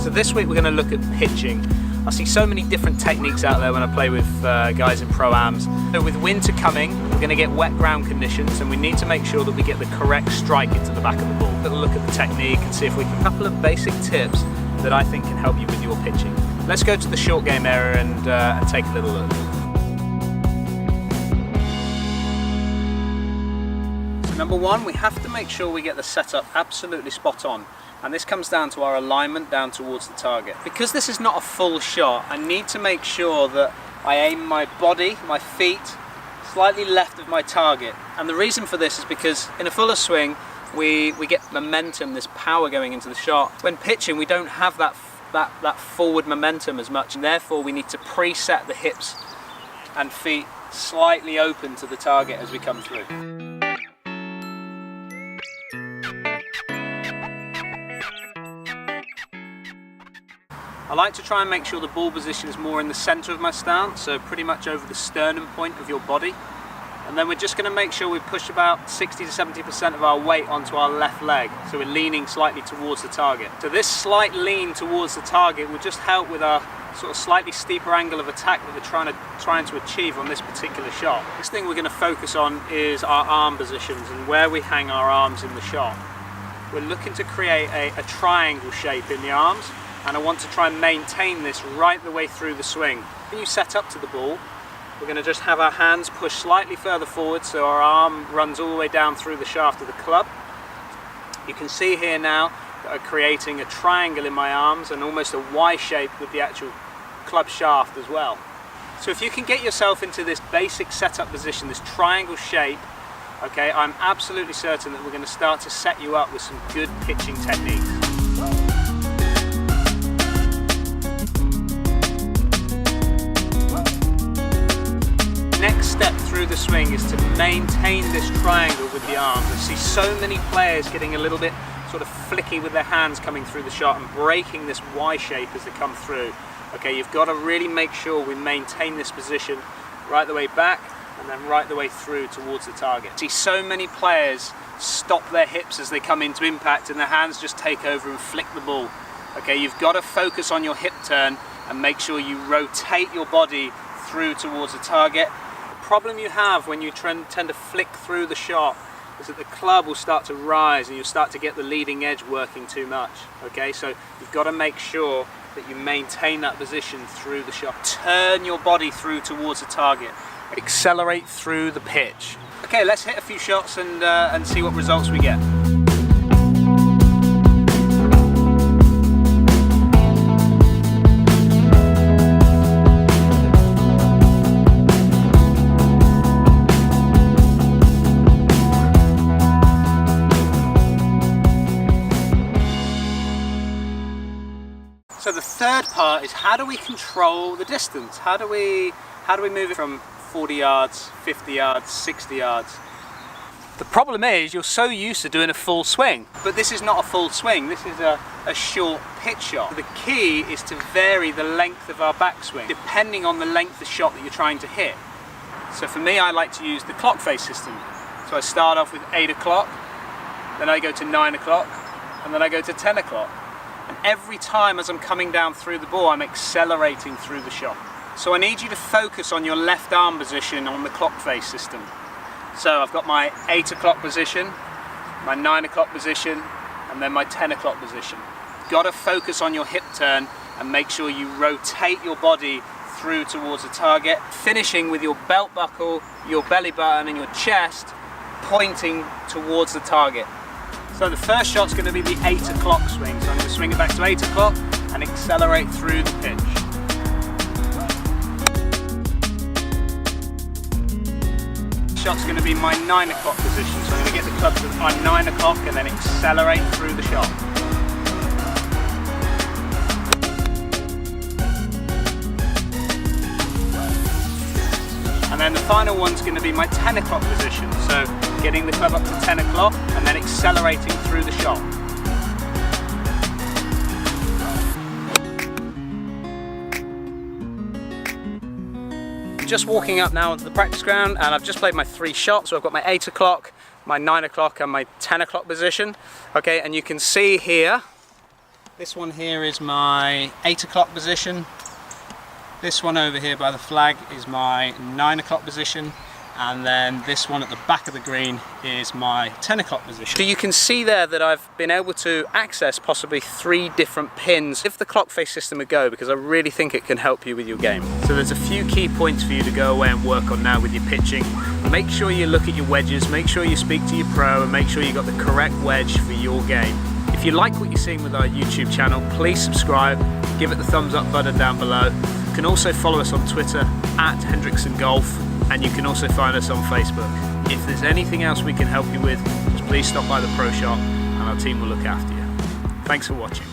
So this week we're going to look at pitching. I see so many different techniques out there when I play with guys in Pro-Ams. So with winter coming, we're going to get wet ground conditions and we need to make sure that we get the correct strike into the back of the ball. We'll look at the technique and see if we can... A couple of basic tips that I think can help you with your pitching. Let's go to the short game area and take a little look. So number one, we have to make sure we get the setup absolutely spot on. And this comes down to our alignment down towards the target. Because this is not a full shot, I need to make sure that I aim my body, my feet, slightly left of my target. And the reason for this is because in a fuller swing, we get momentum, this power going into the shot. When pitching, we don't have that forward momentum as much, and therefore we need to preset the hips and feet slightly open to the target as we come through. I like to try and make sure the ball position is more in the center of my stance, so pretty much over the sternum point of your body. And then we're just going to make sure we push about 60 to 70% of our weight onto our left leg, so we're leaning slightly towards the target. So this slight lean towards the target will just help with our sort of slightly steeper angle of attack that we're trying to achieve on this particular shot. Next thing we're going to focus on is our arm positions and where we hang our arms in the shot. We're looking to create a triangle shape in the arms, and I want to try and maintain this right the way through the swing. When you set up to the ball, we're going to just have our hands push slightly further forward so our arm runs all the way down through the shaft of the club. You can see here now that I'm creating a triangle in my arms and almost a Y shape with the actual club shaft as well. So if you can get yourself into this basic setup position, this triangle shape, okay, I'm absolutely certain that we're going to start to set you up with some good pitching techniques. Next step through the swing is to maintain this triangle with the arms. I see so many players getting a little bit sort of flicky with their hands coming through the shot and breaking this Y shape as they come through. Okay, you've got to really make sure we maintain this position right the way back and then right the way through towards the target. I see so many players stop their hips as they come into impact and their hands just take over and flick the ball. Okay, you've got to focus on your hip turn and make sure you rotate your body through towards the target. The problem you have when you tend to flick through the shot is that the club will start to rise and you'll start to get the leading edge working too much. Okay, so you've got to make sure that you maintain that position through the shot. Turn your body through towards the target. Accelerate through the pitch. Okay, let's hit a few shots and see what results we get. So the third part is how do we control the distance? How do we move it from 40 yards, 50 yards, 60 yards? The problem is you're so used to doing a full swing, but this is not a full swing. This is a short pitch shot. The key is to vary the length of our backswing depending on the length of shot that you're trying to hit. So for me, I like to use the clock face system. So I start off with 8 o'clock, then I go to 9 o'clock, and then I go to 10 o'clock. And every time as I'm coming down through the ball, I'm accelerating through the shot. So I need you to focus on your left arm position on the clock face system. So I've got my 8 o'clock position, my 9 o'clock position, and then my 10 o'clock position. You've got to focus on your hip turn and make sure you rotate your body through towards the target, finishing with your belt buckle, your belly button, and your chest pointing towards the target. So the first shot's going to be the 8 o'clock swing. So I'm going to swing it back to 8 o'clock and accelerate through the pitch. Shot's going to be my 9 o'clock position. So I'm going to get the club to my 9 o'clock and then accelerate through the shot. And then the final one's going to be my 10 o'clock position. So getting the club up to 10 o'clock and then accelerating through the shot. Just walking up now onto the practice ground and I've just played my 3 shots. So I've got my 8 o'clock, my 9 o'clock and my 10 o'clock position. Okay, and you can see here This one here is my 8 o'clock position. This one over here by the flag is my 9 o'clock position. And then this one at the back of the green is my 10 o'clock position. So you can see there that I've been able to access possibly 3 different pins. Give the clock face system a go, because I really think it can help you with your game. So there's a few key points for you to go away and work on now with your pitching. Make sure you look at your wedges, make sure you speak to your pro, and make sure you got the correct wedge for your game. If you like what you're seeing with our YouTube channel, please subscribe, give it the thumbs up button down below. You can also follow us on Twitter @Hendriksen Golf, and you can also find us on Facebook. If there's anything else we can help you with, just please stop by the pro shop and our team will look after you. Thanks for watching.